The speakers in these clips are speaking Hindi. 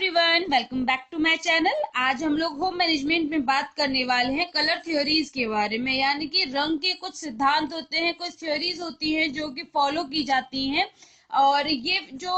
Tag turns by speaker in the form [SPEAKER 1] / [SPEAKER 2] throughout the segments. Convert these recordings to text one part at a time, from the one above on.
[SPEAKER 1] Everyone, welcome back to my channel. आज हम लोग होम मैनेजमेंट में बात करने वाले हैं कलर थ्योरीज के बारे में। यानी कि रंग के कुछ सिद्धांत होते हैं, कुछ थ्योरीज होती हैं जो कि फॉलो की जाती हैं। और ये जो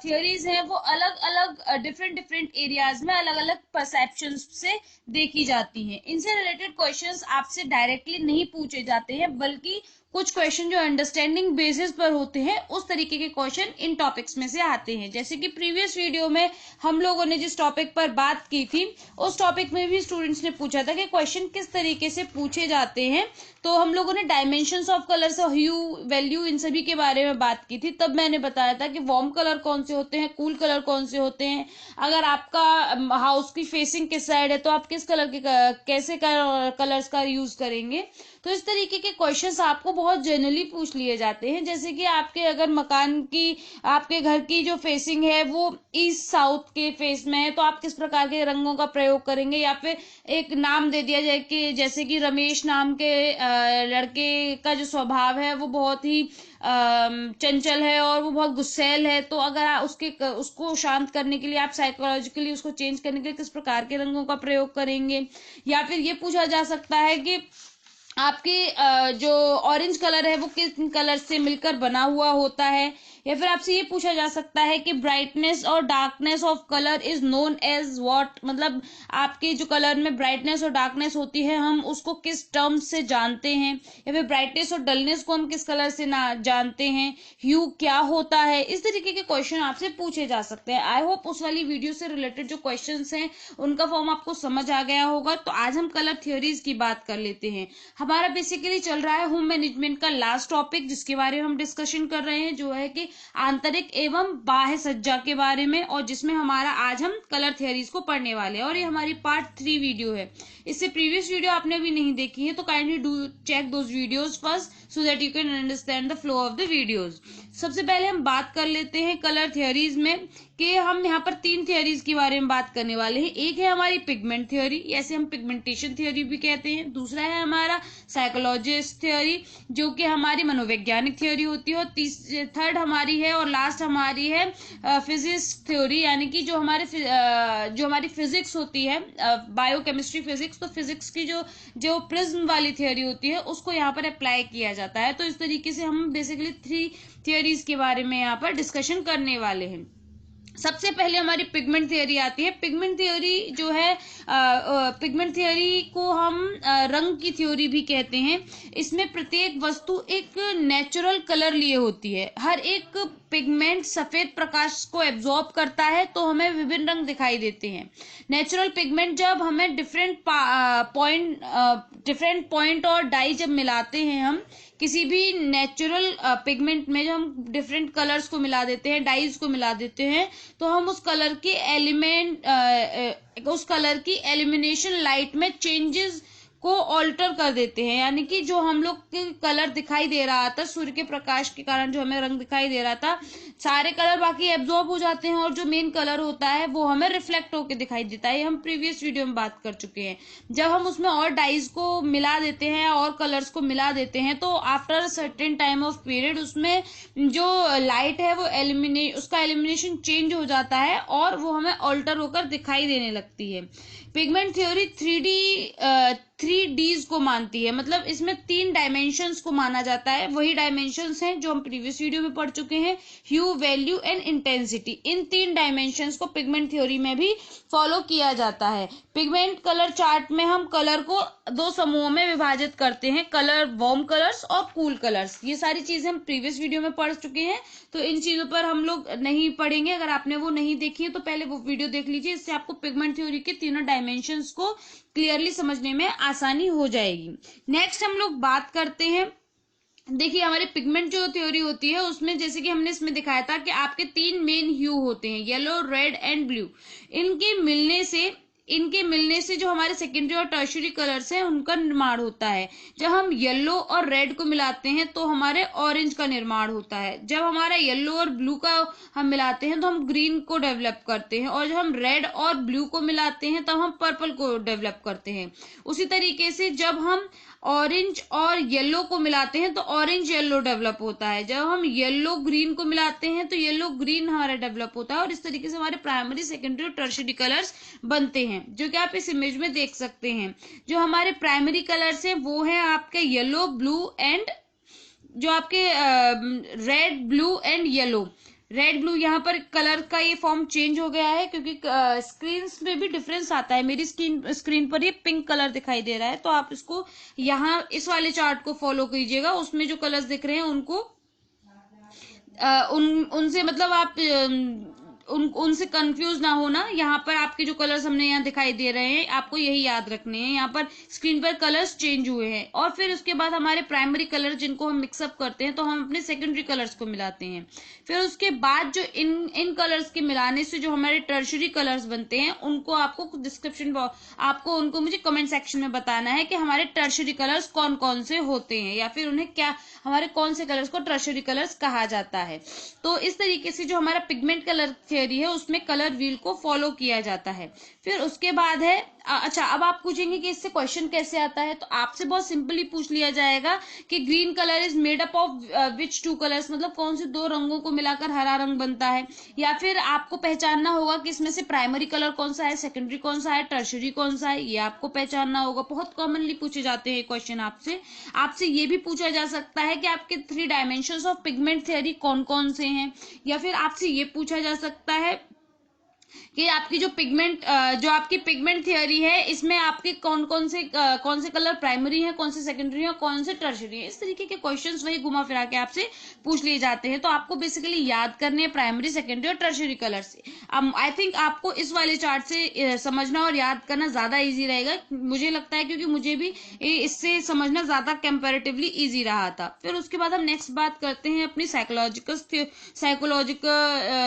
[SPEAKER 1] थ्योरीज हैं वो अलग अलग डिफरेंट डिफरेंट एरियाज में अलग अलग परसेप्शन से देखी जाती हैं। इनसे रिलेटेड क्वेश्चंस आपसे डायरेक्टली नहीं पूछे जाते हैं, बल्कि कुछ क्वेश्चन जो अंडरस्टैंडिंग बेसिस पर होते हैं उस तरीके के क्वेश्चन इन टॉपिक्स में से आते हैं। जैसे कि प्रीवियस वीडियो में हम लोगों ने जिस टॉपिक पर बात की थी उस टॉपिक में भी स्टूडेंट्स ने पूछा था कि क्वेश्चन किस तरीके से पूछे जाते हैं। तो हम लोगों ने डायमेंशंस ऑफ कलर्स और ह्यू, वैल्यू, इन सभी के बारे में बात की थी। तब मैंने बताया था कि वार्म कलर कौन से होते हैं, कूल कलर कौन से होते हैं। अगर आपका हाउस की फेसिंग किस साइड है तो आप किस कलर के कैसे कलर्स का यूज करेंगे। तो इस तरीके के क्वेश्चंस आपको बहुत जनरली पूछ लिए जाते हैं। जैसे कि आपके अगर मकान की, आपके घर की जो फेसिंग है वो ईस्ट साउथ के फेस में है तो आप किस प्रकार के रंगों का प्रयोग करेंगे। या फिर एक नाम दे दिया जाए कि जैसे कि रमेश नाम के लड़के का जो स्वभाव है वो बहुत ही चंचल है और वो बहुत गुस्सैल है, तो अगर उसको शांत करने के लिए आप साइकोलॉजिकली उसको चेंज करने के लिए किस प्रकार के रंगों का प्रयोग करेंगे। या फिर ये पूछा जा सकता है कि आपके जो ऑरेंज कलर है वो किस कलर से मिलकर बना हुआ होता है। या फिर आपसे ये पूछा जा सकता है कि ब्राइटनेस और darkness of colour is known as what, मतलब आपके जो कलर में ब्राइटनेस और डार्कनेस होती है हम उसको किस टर्म से जानते हैं। या फिर ब्राइटनेस और डलनेस को हम किस कलर से ना जानते हैं। ह्यू क्या होता है। इस तरीके के क्वेश्चन आपसे पूछे जा सकते हैं। आई होप उस वाली वीडियो से रिलेटेड जो क्वेश्चन हैं उनका फॉर्म आपको समझ आ गया होगा। तो आज हम कलर थ्योरीज की बात कर लेते हैं। हमारा बेसिकली चल रहा है होम मैनेजमेंट का लास्ट टॉपिक, जिसके बारे में हम डिस्कशन कर रहे हैं, जो है कि आंतरिक एवं बाह्य सज्जा के बारे में, और जिसमें हमारा आज हम कलर थ्योरीज को पढ़ने वाले हैं। और ये हमारी पार्ट 3 वीडियो है। इससे प्रीवियस वीडियो आपने भी नहीं देखी है तो kindly do check those videos first so that you can understand the flow of the videos. सबसे पहले हम बात कर लेते हैं कलर थ्योरीज में कि हम यहाँ पर 3 थ्योरीज के बारे में बात करने वाले हैं। एक है हमारी पिगमेंट थ्योरी, ऐसे हम पिगमेंटेशन थ्योरी भी कहते हैं। दूसरा है हमारा साइकोलॉजिस्ट थ्योरी जो कि हमारी मनोवैज्ञानिक थ्योरी होती है। और थर्ड हमारी है और लास्ट हमारी है फिजिक्स थ्योरी, यानी कि जो हमारी फिजिक्स होती है, बायोकेमिस्ट्री फिजिक्स। तो फिजिक्स की जो प्रिज्म वाली थ्योरी होती है उसको यहाँ पर अप्लाई किया जाता है। तो इस तरीके से हम बेसिकली 3 थ्योरीज के बारे में यहाँ पर डिस्कशन करने वाले हैं। सबसे पहले हमारी पिगमेंट थ्योरी आती है। पिगमेंट थ्योरी जो है, पिगमेंट थ्योरी को हम रंग की थ्योरी भी कहते हैं। इसमें प्रत्येक वस्तु एक नेचुरल कलर लिए होती है। हर एक पिगमेंट सफेद प्रकाश को एब्जॉर्ब करता है तो हमें विभिन्न रंग दिखाई देते हैं। नेचुरल पिगमेंट जब हमें डिफरेंट पॉइंट और डाई जब मिलाते हैं, हम किसी भी नेचुरल पिगमेंट में जब हम डिफरेंट कलर्स को मिला देते हैं, डाइज को मिला देते हैं, तो हम उस कलर की एलिमिनेशन लाइट में चेंजेस को ऑल्टर कर देते हैं। यानी कि जो हम लोग के कलर दिखाई दे रहा था, सूर्य के प्रकाश के कारण जो हमें रंग दिखाई दे रहा था, सारे कलर बाकी एब्जॉर्ब हो जाते हैं और जो मेन कलर होता है वो हमें रिफ्लेक्ट होकर दिखाई देता है। हम प्रीवियस वीडियो में बात कर चुके हैं। जब हम उसमें और डाइज को मिला देते हैं और कलर्स को मिला देते हैं तो after certain time of period उसमें जो लाइट है वो उसका एलिमिनेशन चेंज हो जाता है और वो हमें ऑल्टर होकर दिखाई देने लगती है। पिगमेंट थ्योरी 3Ds को मानती है, मतलब इसमें 3 डायमेंशंस को माना जाता है। वही डायमेंशंस हैं जो हम प्रीवियस वीडियो में पढ़ चुके हैं, ह्यू, वैल्यू एंड इंटेंसिटी। इन 3 डायमेंशंस को पिगमेंट थ्योरी में भी फॉलो किया जाता है। पिगमेंट कलर चार्ट में हम कलर को 2 समूहों में विभाजित करते हैं, कलर वार्म कलर्स और कूल कलर्स। ये सारी चीजें हम प्रीवियस वीडियो में पढ़ चुके हैं तो इन चीजों पर हम लोग नहीं पढ़ेंगे। अगर आपने वो नहीं देखी है तो पहले वो वीडियो देख लीजिए, इससे आपको पिगमेंट थ्योरी के तीनों डायमेंशंस को क्लियरली समझने में आसानी हो जाएगी। नेक्स्ट हम लोग बात करते हैं, देखिए हमारी पिगमेंट जो थ्योरी होती है उसमें जैसे कि हमने इसमें दिखाया था कि आपके 3 मेन ह्यू होते हैं, येलो, रेड एंड ब्लू। इनके मिलने से जो हमारे सेकेंडरी और टर्शियरी कलर्स हैं उनका निर्माण होता है। जब हम येलो और रेड को मिलाते हैं तो हमारे ऑरेंज का निर्माण होता है। जब हमारा येलो और ब्लू का हम मिलाते हैं तो हम ग्रीन को डेवलप करते हैं, और जब हम रेड और ब्लू को मिलाते हैं तब हम पर्पल को डेवलप करते हैं। उसी तरीके से जब हम ऑरेंज और येलो को मिलाते हैं तो ऑरेंज येलो डेवलप होता है। जब हम येलो ग्रीन को मिलाते हैं तो येलो ग्रीन हमारा डेवलप होता है, और इस तरीके से हमारे प्राइमरी, सेकेंडरी और टर्शियरी कलर्स बनते हैं, जो कि आप इस इमेज में देख सकते हैं। जो हमारे प्राइमरी कलर्स हैं वो है आपके येलो, ब्लू एंड जो आपके red, blue and yellow. Red blue यहाँ पर कलर का ये फॉर्म चेंज हो गया है क्योंकि स्क्रीन में भी डिफरेंस आता है। मेरी स्क्रीन पर ये पिंक कलर दिखाई दे रहा है, तो आप इसको यहाँ इस वाले चार्ट को फॉलो कीजिएगा। उसमें जो कलर्स दिख रहे हैं उनको उनसे मतलब आप उनसे कंफ्यूज ना होना। यहाँ पर आपके जो कलर्स हमने यहाँ दिखाई दे रहे हैं आपको यही याद रखने हैं। यहाँ पर स्क्रीन पर कलर्स चेंज हुए हैं, और फिर उसके बाद हमारे प्राइमरी कलर जिनको हम मिक्सअप करते हैं तो हम अपने सेकेंडरी कलर्स को मिलाते हैं। फिर उसके बाद जो इन कलर्स के मिलाने से जो हमारे टर्शियरी कलर्स बनते हैं उनको आपको डिस्क्रिप्शन, आपको उनको मुझे कमेंट सेक्शन में बताना है कि हमारे टर्शियरी कलर्स कौन कौन से होते हैं, या फिर उन्हें क्या, हमारे कौन से कलर्स को टर्शियरी कलर्स कहा जाता है। तो इस तरीके से जो हमारा पिगमेंट कलर थियरी है उसमें कलर व्हील को फॉलो किया जाता है। फिर उसके बाद है, अच्छा अब आप पूछेंगे कि इससे क्वेश्चन कैसे आता है, तो आपसे बहुत सिंपली पूछ लिया जाएगा कि green colour is made up of which two colours, मतलब कौन से दो रंगों को मिलाकर हरा रंग बनता है। या फिर आपको पहचानना होगा कि इसमें से प्राइमरी कलर कौन सा है, सेकेंडरी कौन सा है, टर्शियरी कौन सा है, ये आपको पहचानना होगा। बहुत कॉमनली पूछे जाते हैं क्वेश्चन आपसे। आपसे ये भी पूछा जा सकता है कि आपके 3 डायमेंशंस ऑफ पिगमेंट थियरी कौन कौन से हैं, या फिर आपसे ये पूछा जा सकता है कि आपकी जो आपकी पिगमेंट थियरी है इसमें आपके कौन से कलर प्राइमरी हैं, कौन से सेकेंडरी हैं, कौन से टर्शियरी हैं। इस तरीके के क्वेश्चंस वही घुमा फिरा के आपसे पूछ लिए जाते हैं। तो आपको बेसिकली याद करने हैं प्राइमरी, सेकेंडरी और टर्शियरी कलर से। आई थिंक आपको इस वाले चार्ट से समझना और याद करना ज्यादा ईजी रहेगा, मुझे लगता है, क्योंकि मुझे भी इससे समझना ज्यादा कंपेरेटिवली ईजी रहा था। फिर उसके बाद हम नेक्स्ट बात करते हैं अपनी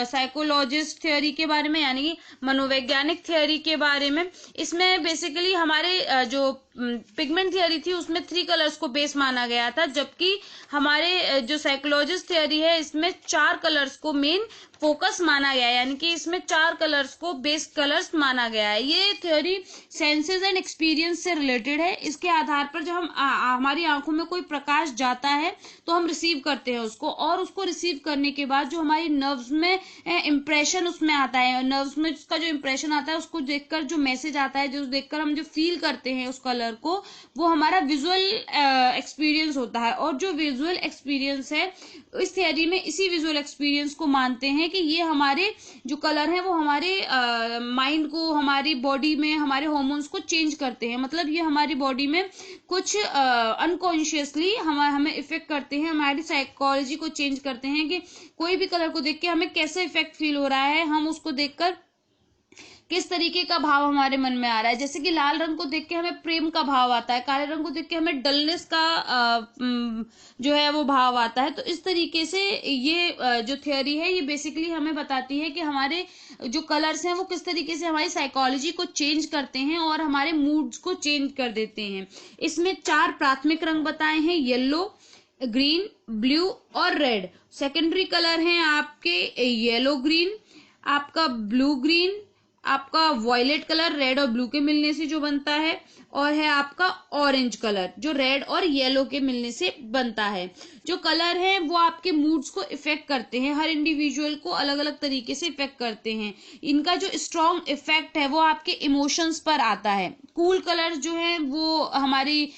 [SPEAKER 1] साइकोलॉजिस्ट थियरी के बारे में, यानी मनोवैज्ञानिक थियरी के बारे में। इसमें बेसिकली हमारे जो पिगमेंट थियरी थी उसमें 3 कलर्स को बेस माना गया था, जबकि हमारे जो साइकोलॉजिस्ट थियरी है इसमें 4 कलर्स को मेन फोकस माना गया है, यानी कि इसमें 4 कलर्स को बेस कलर्स माना गया है। ये थ्योरी सेंसेस एंड एक्सपीरियंस से रिलेटेड है। इसके आधार पर जब हम हमारी आंखों में कोई प्रकाश जाता है तो हम रिसीव करते हैं उसको, और उसको रिसीव करने के बाद जो हमारी नर्व्स में इंप्रेशन उसमें आता है, नर्व्स में उसका जो इंप्रेशन आता है उसको देखकर जो मैसेज आता है, जो देखकर हम जो फील करते हैं उस कलर को, वो हमारा विजुअल एक्सपीरियंस होता है। और जो विजुअल एक्सपीरियंस है इस थियरी में इसी विजुअल एक्सपीरियंस को मानते हैं कि ये हमारे जो कलर है वो हमारे माइंड को, हमारी बॉडी में हमारे हार्मोन्स को चेंज करते हैं। मतलब ये हमारी बॉडी में कुछ अनकॉन्शियसली हमें इफेक्ट करते हैं, हमारी साइकोलॉजी को चेंज करते हैं कि कोई भी कलर को देख के हमें कैसे इफेक्ट फील हो रहा है, हम उसको देखकर किस तरीके का भाव हमारे मन में आ रहा है। जैसे कि लाल रंग को देख के हमें प्रेम का भाव आता है, काले रंग को देख के हमें डलनेस का जो है वो भाव आता है। तो इस तरीके से ये जो थियोरी है ये बेसिकली हमें बताती है कि हमारे जो कलर्स हैं वो किस तरीके से हमारी साइकोलॉजी को चेंज करते हैं और हमारे मूड्स को चेंज कर देते हैं। इसमें 4 प्राथमिक रंग बताए हैं, येलो, ग्रीन, ब्लू और रेड। सेकेंडरी कलर हैं आपके येलो ग्रीन, आपका ब्लू ग्रीन, आपका वॉयलेट कलर रेड और ब्लू के मिलने से जो बनता है, और है आपका ऑरेंज कलर जो रेड और येलो के मिलने से बनता है। जो कलर है वो आपके मूड्स को इफेक्ट करते हैं, हर इंडिविजुअल को अलग अलग तरीके से इफेक्ट करते हैं। इनका जो स्ट्रॉन्ग इफेक्ट है वो आपके इमोशंस पर आता है। कूल कलर जो है वो हमारी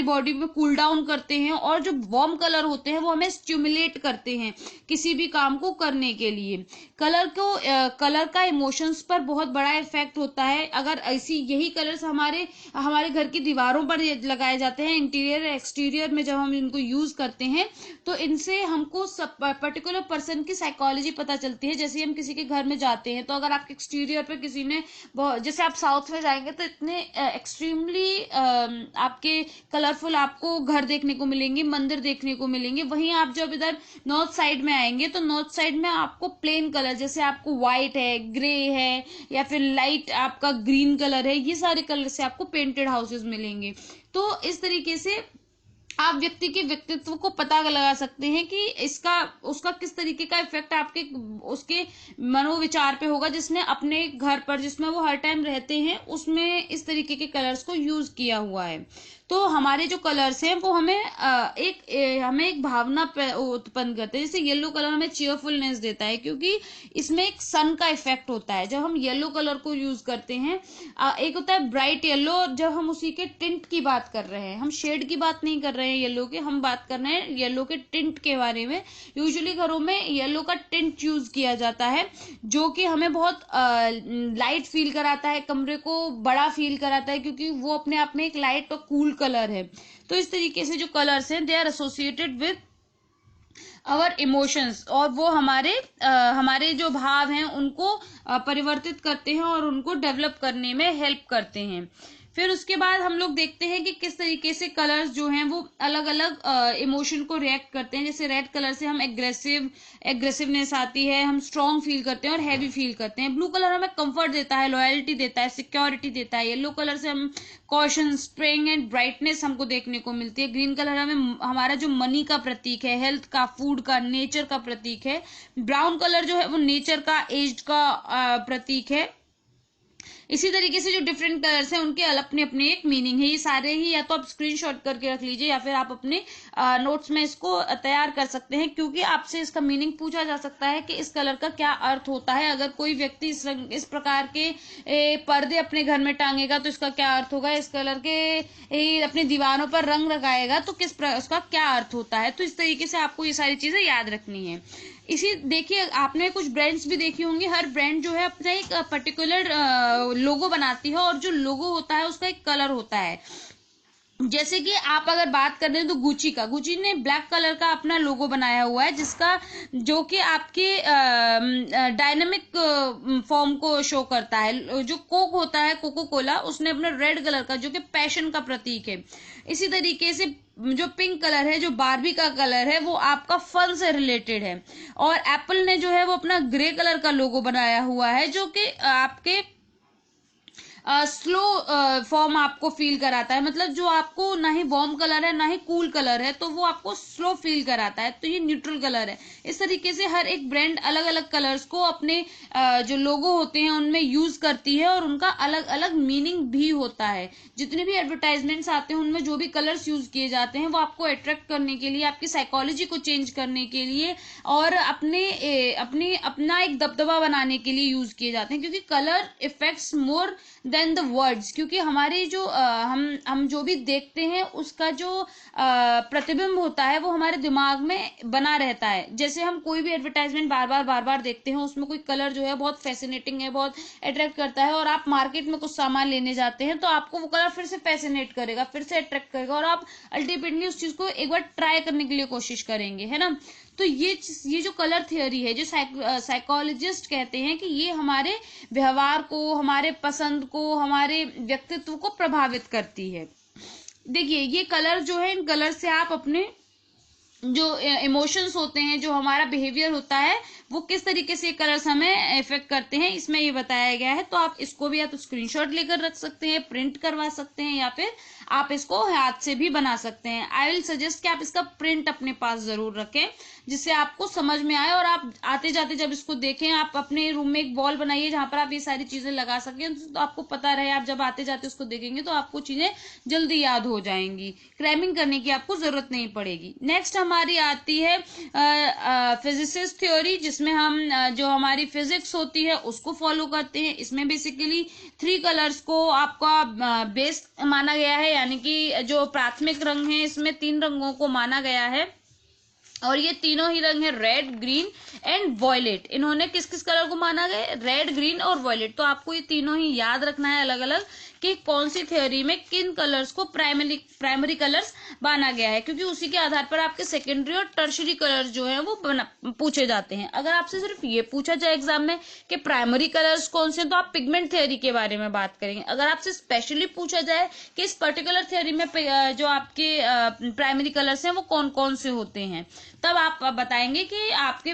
[SPEAKER 1] बॉडी में कूल डाउन करते हैं, और जो वार्म कलर होते हैं वो हमें स्टिमुलेट करते हैं किसी भी काम को करने के लिए। कलर का इमोशंस पर बहुत बड़ा इफेक्ट होता है। अगर यही कलर्स हमारे घर की दीवारों पर लगाए जाते हैं, इंटीरियर एक्सटीरियर में जब हम इनको यूज करते हैं तो इनसे हमको पर्टिकुलर पर्सन की साइकोलॉजी पता चलती है। जैसे हम किसी के घर में जाते हैं तो अगर आपके एक्सटीरियर पे किसी ने, जैसे आप साउथ में जाएंगे तो इतने एक्सट्रीमली आपके कलरफुल आपको घर देखने को मिलेंगे, मंदिर देखने को मिलेंगे। वहीं आप जब इधर नॉर्थ साइड में आएंगे तो नॉर्थ साइड में आपको प्लेन कलर, जैसे आपको व्हाइट है, ग्रे है, या फिर लाइट आपका ग्रीन कलर है, ये सारे कलर से आपको पेंटेड हाउसेस मिलेंगे। तो इस तरीके से आप व्यक्ति के व्यक्तित्व को पता लगा सकते हैं कि इसका उसका किस तरीके का इफेक्ट आपके उसके मनोविचार पे होगा, जिसने अपने घर पर जिसमें वो हर टाइम रहते हैं उसमें इस तरीके के कलर्स को यूज किया हुआ है। तो हमारे जो कलर्स हैं वो हमें हमें एक भावना उत्पन्न करते हैं। जैसे येलो कलर हमें चीयरफुलनेस देता है, क्योंकि इसमें एक सन का इफेक्ट होता है जब हम येलो कलर को यूज करते हैं। एक होता है ब्राइट येलो, जब हम उसी के टिंट की बात कर रहे हैं, हम शेड की बात नहीं कर रहे हैं येलो के, हम बात कर रहे हैं येलो के टिंट के बारे में। यूजुअली घरों में येलो का टिंट यूज किया जाता है, जो कि हमें बहुत लाइट फील कराता है, कमरे को बड़ा फील कराता है, क्योंकि वो अपने आप में एक लाइट और कूल कलर है। तो इस तरीके से जो कलर्स हैं they are associated with our emotions, और वो हमारे जो भाव हैं उनको परिवर्तित करते हैं और उनको डेवलप करने में हेल्प करते हैं। फिर उसके बाद हम लोग देखते हैं कि किस तरीके से कलर्स जो हैं वो अलग अलग इमोशन को रिएक्ट करते हैं। जैसे रेड कलर से हम एग्रेसिवनेस आती है, हम स्ट्रांग फील करते हैं और हैवी फील करते हैं। ब्लू कलर हमें कंफर्ट देता है, लॉयल्टी देता है, सिक्योरिटी देता है। येलो कलर से हम कॉशन, स्ट्रेंथ एंड ब्राइटनेस हमको देखने को मिलती है। ग्रीन कलर हमें हमारा जो मनी का प्रतीक है, हेल्थ का, फूड का, नेचर का प्रतीक है। ब्राउन कलर जो है वो नेचर का, एज का प्रतीक है। इसी तरीके से जो डिफरेंट कलर्स हैं उनके अपने अपने एक मीनिंग है। ये सारे ही या तो आप स्क्रीनशॉट करके रख लीजिए या फिर आप अपने नोट्स में इसको तैयार कर सकते हैं, क्योंकि आपसे इसका मीनिंग पूछा जा सकता है कि इस कलर का क्या अर्थ होता है। अगर कोई व्यक्ति इस प्रकार के पर्दे अपने घर में टांगेगा तो इसका क्या अर्थ होगा, इस कलर के अपनी दीवारों पर रंग लगाएगा तो उसका क्या अर्थ होता है। तो इस तरीके से आपको ये सारी चीजें याद रखनी है। इसी देखिए, आपने कुछ ब्रांड्स भी देखी होंगी, हर ब्रांड जो है अपना एक पर्टिकुलर लोगो बनाती है, और जो लोगो होता है उसका एक कलर होता है। जैसे कि आप अगर बात कर रहे हैं तो गुची ने ब्लैक कलर का अपना लोगो बनाया हुआ है, जिसका जो कि आपके डायनामिक फॉर्म को शो करता है। जो कोक होता है, कोको कोला, उसने अपना रेड कलर का, जो कि पैशन का प्रतीक है। इसी तरीके से जो पिंक कलर है, जो बारबी का कलर है, वो आपका फन से रिलेटेड है। और एप्पल ने जो है वो अपना ग्रे कलर का लोगो बनाया हुआ है, जो कि आपके स्लो फॉर्म आपको फील कराता है। मतलब जो आपको ना ही वार्म कलर है ना ही कूल कलर है, तो वो आपको स्लो फील कराता है, तो ये न्यूट्रल कलर है। इस तरीके से हर एक ब्रांड अलग अलग कलर्स को अपने जो लोगो होते हैं उनमें यूज करती है, और उनका अलग अलग मीनिंग भी होता है। जितने भी एडवर्टाइजमेंट्स आते हैं उनमें जो भी कलर्स यूज किए जाते हैं वो आपको अट्रैक्ट करने के लिए, आपकी साइकोलॉजी को चेंज करने के लिए और अपना एक दबदबा बनाने के लिए यूज किए जाते हैं, क्योंकि colour effects more than the words. क्योंकि हमारी जो हम जो भी देखते हैं उसका जो प्रतिबिंब होता है वो हमारे दिमाग में बना रहता है। जैसे हम कोई भी एडवर्टाइजमेंट बार बार देखते हैं, उसमें कोई कलर जो है बहुत फैसिनेटिंग है, बहुत अट्रैक्ट करता है, और आप मार्केट में कुछ सामान लेने जाते हैं तो आपको वो कलर फिर से फैसिनेट करेगा, फिर से अट्रैक्ट करेगा, और आप अल्टीमेटली उस चीज को एक बार ट्राई करने के लिए कोशिश करेंगे, है ना। तो ये जो कलर थियोरी है, जो साइकोलॉजिस्ट कहते हैं कि ये हमारे व्यवहार को, हमारे पसंद को, हमारे व्यक्तित्व को प्रभावित करती है। देखिए, ये कलर जो है, इन कलर से आप अपने जो इमोशंस होते हैं, जो हमारा बिहेवियर होता है, वो किस तरीके से कलर्स हमें इफेक्ट करते हैं, इसमें ये बताया गया है। तो आप इसको भी या तो स्क्रीनशॉट लेकर रख सकते हैं, प्रिंट करवा सकते हैं, या फिर आप इसको हाथ से भी बना सकते हैं। आई विल सजेस्ट कि आप इसका प्रिंट अपने पास जरूर रखें, जिससे आपको समझ में आए, और आप आते जाते जब इसको देखें, आप अपने रूम में एक वॉल बनाइए जहां पर आप ये सारी चीजें लगा सकें, तो आपको पता रहे, आप जब आते जाते उसको देखेंगे तो आपको चीजें जल्दी याद हो जाएंगी, क्रैमिंग करने की आपको जरूरत नहीं पड़ेगी। नेक्स्ट हमारी आती है फिजिसिस्ट थ्योरी, जिसमें हम जो हमारी फिजिक्स होती है उसको फॉलो करते हैं। इसमें बेसिकली 3 कलर्स को आपका बेस माना गया है, यानी कि जो प्राथमिक रंग है इसमें 3 रंगों को माना गया है, और ये तीनों ही रंग है रेड, ग्रीन एंड वॉयलेट। इन्होंने किस किस कलर को माना गया, रेड, ग्रीन और वॉयलेट। तो आपको ये तीनों ही याद रखना है अलग अलग, कि कौन सी थ्योरी में किन कलर्स को प्राइमरी कलर्स माना गया है, क्योंकि उसी के आधार पर आपके सेकेंडरी और टर्शरी कलर्स जो है वो पूछे जाते हैं। अगर आपसे सिर्फ ये पूछा जाए एग्जाम में कि प्राइमरी कलर्स कौन से, तो आप पिगमेंट थ्योरी के बारे में बात करेंगे। अगर आपसे स्पेशली पूछा जाए कि इस पर्टिकुलर थ्योरी में जो आपके प्राइमरी कलर्स हैं वो कौन कौन से होते हैं, तब आप बताएंगे कि आपके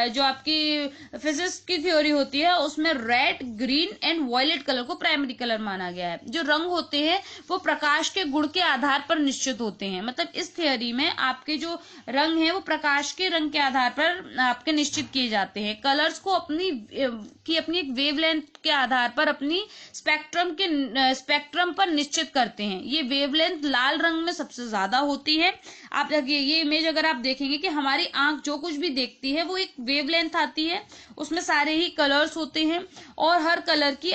[SPEAKER 1] जो आपकी फिजिक्स की थ्योरी होती है उसमें red, green and violet colour को प्राइमरी कलर माना गया है। जो रंग होते हैं वो प्रकाश के गुण के आधार पर निश्चित होते हैं। मतलब इस थ्योरी में आपके जो रंग है वो प्रकाश के रंग के आधार पर आपके निश्चित किए जाते हैं। कलर्स को अपनी एक वेवलेंथ के आधार पर अपनी स्पेक्ट्रम पर निश्चित करते हैं। ये वेवलेंथ लाल रंग में सबसे ज्यादा होती है। आप देखिए ये इमेज अगर आप देखेंगे कि हमारी आंख जो कुछ भी देखती है वो एक वेवलेंथ आती है, उसमें सारे ही कलर्स होते हैं और हर कलर की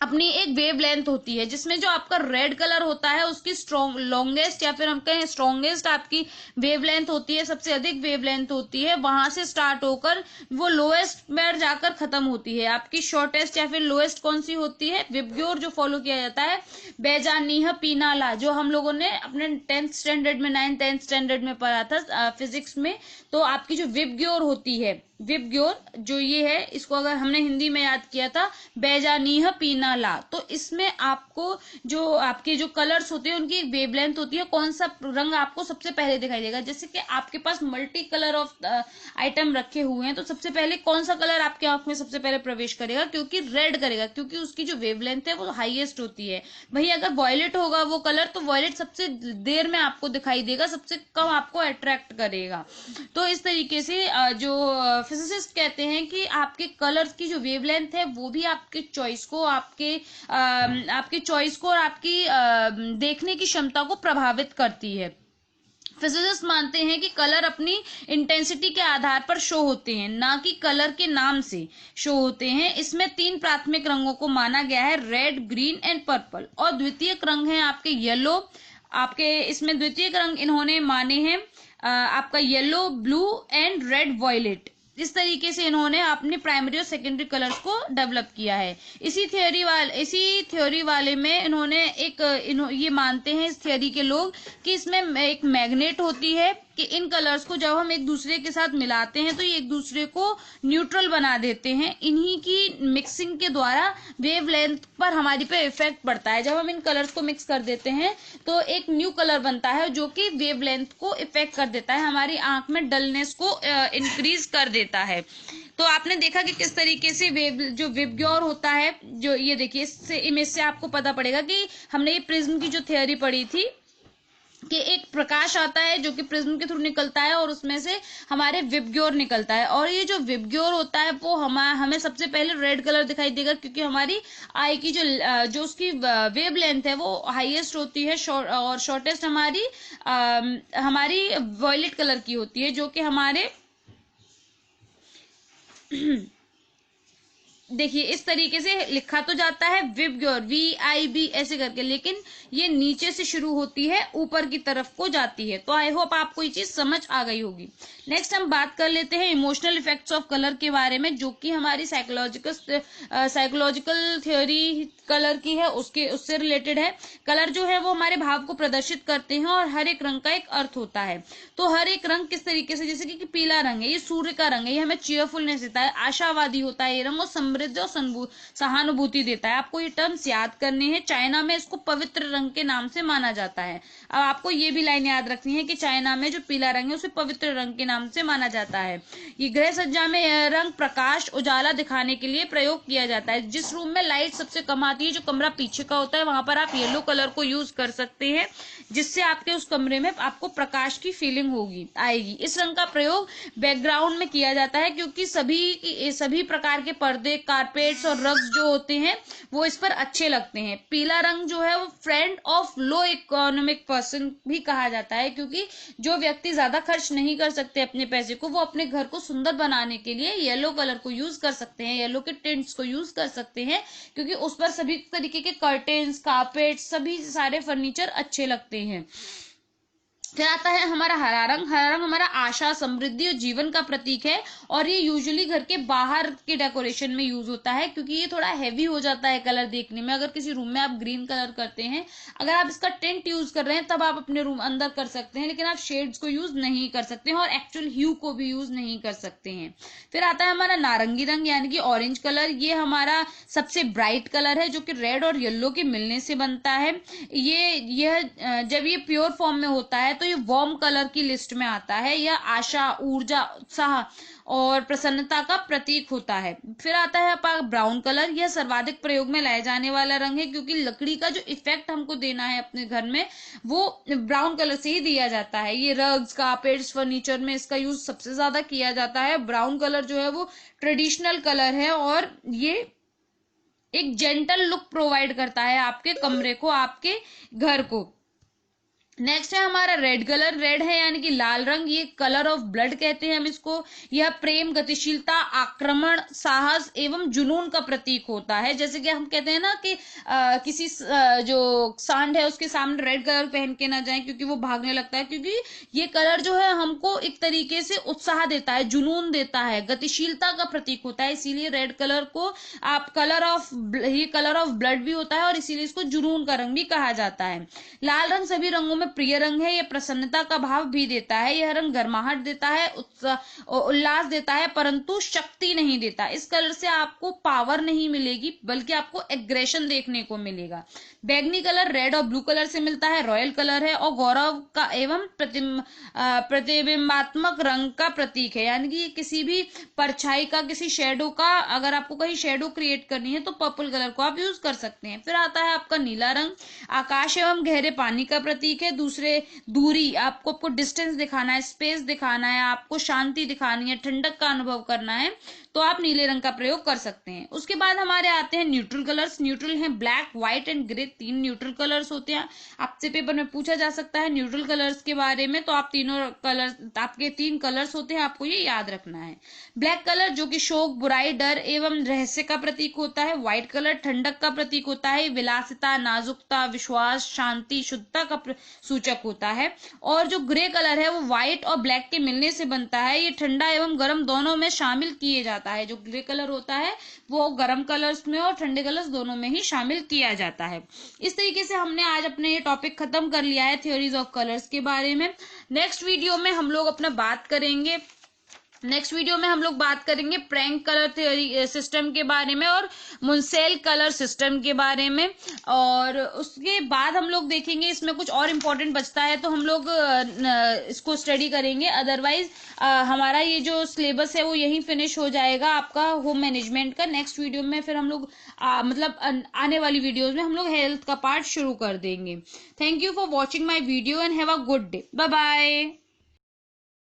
[SPEAKER 1] अपनी एक वेवलेंथ होती है, जिसमें जो आपका रेड कलर होता है उसकी लॉन्गेस्ट या फिर हम कहें स्ट्रॉन्गेस्ट आपकी वेवलेंथ होती है, सबसे अधिक वेवलेंथ होती है, वहां से स्टार्ट होकर वो लोएस्ट पर जाकर खत्म होती है। आपकी शॉर्टेस्ट या फिर लोएस्ट कौन सी होती है? विबग्योर जो फॉलो किया जाता है। बेजानीह पीनाला जो हम लोगों ने अपने 9th स्टैंडर्ड में पढ़ा था फिजिक्स में। तो आपकी जो विबग्योर होती है, विबग्योर जो ये है, इसको अगर हमने हिंदी में याद किया था बेजानीह पीनाला, तो इसमें आपको जो आपके जो कलर्स होते हैं उनकी एक वेवलेंथ होती है। कौन सा रंग आपको सबसे पहले दिखाई देगा? जैसे कि आपके पास मल्टी कलर ऑफ आइटम रखे हुए हैं, तो सबसे पहले कौन सा कलर आपके आंख में सबसे पहले प्रवेश करेगा? क्योंकि रेड करेगा, क्योंकि उसकी जो वेवलेंथ है वो हाईएस्ट होती है। वही अगर वॉयलेट होगा वो कलर, तो वॉयलेट सबसे देर में आपको दिखाई देगा, सबसे कम आपको अट्रैक्ट करेगा। तो इस तरीके से जो फिजिसिस्ट कहते हैं कि आपके कलर्स की जो वेवलेंथ है वो भी आपके चॉइस को, आपकी चॉइस को और आपकी देखने की क्षमता को प्रभावित करती है। फिजिसिस्ट मानते हैं कि कलर अपनी इंटेंसिटी के आधार पर शो होते हैं, ना कि कलर के नाम से शो होते हैं। इसमें 3 प्राथमिक रंगों को माना गया है, रेड, ग्रीन एंड पर्पल, और द्वितीयक रंग है आपके येलो। आपके इसमें द्वितीयक रंग इन्होंने माने हैं आपका yellow, blue and red, violet. इस तरीके से इन्होंने अपने प्राइमरी और सेकेंडरी कलर्स को डेवलप किया है। इसी थ्योरी वाले में इन्होंने ये मानते हैं इस थ्योरी के लोग कि इसमें एक मैग्नेट होती है कि इन कलर्स को जब हम एक दूसरे के साथ मिलाते हैं तो ये एक दूसरे को न्यूट्रल बना देते हैं। इन्हीं की मिक्सिंग के द्वारा वेवलेंथ पर हमारी पे इफेक्ट पड़ता है। जब हम इन कलर्स को मिक्स कर देते हैं तो एक न्यू कलर बनता है जो कि वेवलेंथ को इफेक्ट कर देता है, हमारी आंख में डलनेस को इंक्रीज कर देता है। तो आपने देखा कि किस तरीके से जो विबग्योर होता है, जो ये देखिए इससे इमेज से आपको पता पड़ेगा कि हमने ये प्रिज्म की जो थ्योरी पढ़ी थी कि एक प्रकाश आता है जो कि प्रिज्म के थ्रू निकलता है और उसमें से हमारे विबग्योर निकलता है, और ये जो विबग्योर होता है वो हमें सबसे पहले रेड कलर दिखाई देगा, क्योंकि हमारी आई की जो उसकी वेवलेंथ है वो हाईएस्ट होती है, और शॉर्टेस्ट हमारी वॉयलेट कलर की होती है, जो कि हमारे देखिए इस तरीके से लिखा तो जाता है विबग्योर, VIB ऐसे करके, लेकिन ये नीचे से शुरू होती है ऊपर की तरफ को जाती है। तो आई होप आपको ये चीज समझ आ गई होगी। नेक्स्ट हम बात कर लेते हैं इमोशनल इफेक्ट्स ऑफ कलर के बारे में, जो कि हमारी साइकोलॉजिकल थ्योरी कलर की है, उससे रिलेटेड है। कलर जो है वो हमारे भाव को प्रदर्शित करते हैं और हर एक रंग का एक अर्थ होता है। तो हर एक रंग किस तरीके से, जैसे कि पीला रंग है, ये सूर्य का रंग है, ये हमें चीयरफुलनेस देता है, आशावादी होता है ये रंग, और समृद्धि और सहानुभूति देता है। आपको ये टर्म्स याद करने हैं। चाइना में इसको पवित्र रंग के नाम से माना जाता है। अब आपको ये भी लाइन याद रखनी है कि चाइना में जो पीला रंग है उसे पवित्र रंग के नाम से माना जाता है। ये गृह सज्जा में यह रंग प्रकाश उजाला दिखाने के लिए प्रयोग किया जाता है। जिस रूम में लाइट सबसे कम आती है, जो कमरा पीछे का होता है, वहां पर आप येलो कलर को यूज कर सकते हैं, जिससे आपके उस कमरे में आपको प्रकाश की फीलिंग आएगी। इस रंग का प्रयोग बैकग्राउंड में किया जाता है, क्योंकि सभी प्रकार के पर्दे, कारपेट्स और रग्स जो होते हैं वो इस पर अच्छे लगते हैं। पीला रंग जो है वो friend of low economic person भी कहा जाता है, क्योंकि जो व्यक्ति ज्यादा खर्च नहीं कर सकते अपने पैसे को, वो अपने घर को सुंदर बनाने के लिए येलो कलर को यूज कर सकते हैं, येलो के टिंट्स को यूज कर सकते हैं, क्योंकि उस पर सभी तरीके के कर्टेन्स, कारपेट, सभी सारे फर्नीचर अच्छे लगते हैं। फिर आता है हमारा हरा रंग। हरा रंग हमारा आशा, समृद्धि और जीवन का प्रतीक है, और ये यूजुअली घर के बाहर के डेकोरेशन में यूज होता है, क्योंकि ये थोड़ा हैवी हो जाता है कलर देखने में। अगर किसी रूम में आप ग्रीन कलर करते हैं, अगर आप इसका टिंट यूज कर रहे हैं तब आप अपने रूम अंदर कर सकते हैं, लेकिन आप शेड्स को यूज नहीं कर सकते हैं और एक्चुअल ह्यू को भी यूज नहीं कर सकते हैं। फिर आता है हमारा नारंगी रंग यानी कि ऑरेंज कलर। ये हमारा सबसे ब्राइट कलर है, जो कि रेड और येलो के मिलने से बनता है। यह जब ये प्योर फॉर्म में होता है तो ये वार्म कलर की लिस्ट में आता है। यह आशा, ऊर्जा, उत्साह और प्रसन्नता का प्रतीक होता है। फिर आता है आपका ब्राउन कलर। यह सर्वाधिक प्रयोग में लाए जाने वाला रंग है, क्योंकि लकड़ी का जो इफेक्ट हमको देना है अपने घर में वो ब्राउन कलर से ही दिया जाता है। ये रग्स, कार्पेट्स, फर्नीचर में इसका यूज सबसे ज्यादा किया जाता है। ब्राउन कलर जो है वो ट्रेडिशनल कलर है और ये एक जेंटल लुक प्रोवाइड करता है आपके कमरे को, आपके घर को। नेक्स्ट है हमारा रेड कलर। रेड है यानी कि लाल रंग। ये कलर ऑफ ब्लड कहते हैं हम इसको। यह प्रेम, गतिशीलता, आक्रमण, साहस एवं जुनून का प्रतीक होता है। जैसे कि हम कहते हैं ना कि किसी जो सांड है उसके सामने रेड कलर पहन के ना जाए, क्योंकि वो भागने लगता है, क्योंकि ये कलर जो है हमको एक तरीके से उत्साह देता है, जुनून देता है, गतिशीलता का प्रतीक होता है। इसीलिए रेड कलर को आप ये कलर ऑफ ब्लड भी होता है और इसीलिए इसको जुनून का रंग भी कहा जाता है। लाल रंग सभी रंगों में प्रिय रंग है। यह प्रसन्नता का भाव भी देता है। यह रंग गर्माहट देता है, उल्लास देता है, परंतु शक्ति नहीं देता। इस कलर से आपको पावर नहीं मिलेगी, बल्कि आपको एग्रेशन देखने को मिलेगा। बैगनी कलर रेड और ब्लू कलर से मिलता है, रॉयल कलर है और गौरव का एवं प्रतिबिंबात्मक रंग का प्रतीक है। यानी कि किसी भी परछाई का, किसी शेडो का, अगर आपको कहीं शेडो क्रिएट करनी है तो पर्पल कलर को आप यूज कर सकते हैं। फिर आता है आपका नीला रंग। आकाश एवं गहरे पानी का प्रतीक है। दूसरे दूरी, आपको डिस्टेंस दिखाना है, स्पेस दिखाना है, आपको शांति दिखानी है, ठंडक का अनुभव करना है, तो आप नीले रंग का प्रयोग कर सकते हैं। उसके बाद हमारे आते हैं न्यूट्रल कलर्स। न्यूट्रल हैं black, white and grey. 3 neutral colours होते हैं। आपसे पेपर में पूछा जा सकता है न्यूट्रल कलर्स के बारे में, तो आप तीनों कलर, आपके 3 कलर्स होते हैं, आपको ये याद रखना है। ब्लैक कलर जो कि शोक, बुराई, डर एवं रहस्य का प्रतीक होता है। व्हाइट कलर ठंडक का प्रतीक होता है। विलासिता, नाजुकता, विश्वास, शांति, शुद्धता का सूचक होता है। और जो ग्रे कलर है वो व्हाइट और ब्लैक के मिलने से बनता है। ये ठंडा एवं गर्म दोनों में शामिल किए जाता है। जो ग्रे कलर होता है वो गर्म कलर्स में और ठंडे कलर्स दोनों में ही शामिल किया जाता है। इस तरीके से हमने आज अपने ये टॉपिक खत्म कर लिया है थ्योरीज ऑफ कलर्स के बारे में। नेक्स्ट वीडियो में हम लोग बात करेंगे प्रैंक कलर थ्योरी सिस्टम के बारे में और मुंसेल कलर सिस्टम के बारे में। और उसके बाद हम लोग देखेंगे, इसमें कुछ और इम्पोर्टेंट बचता है तो हम लोग इसको स्टडी करेंगे। अदरवाइज हमारा ये जो सिलेबस है वो यहीं फिनिश हो जाएगा आपका होम मैनेजमेंट का। नेक्स्ट वीडियो में फिर हम लोग आने वाली वीडियोज में हम लोग हेल्थ का पार्ट शुरू कर देंगे। Thank you for watching my video and have a good day. Bye bye.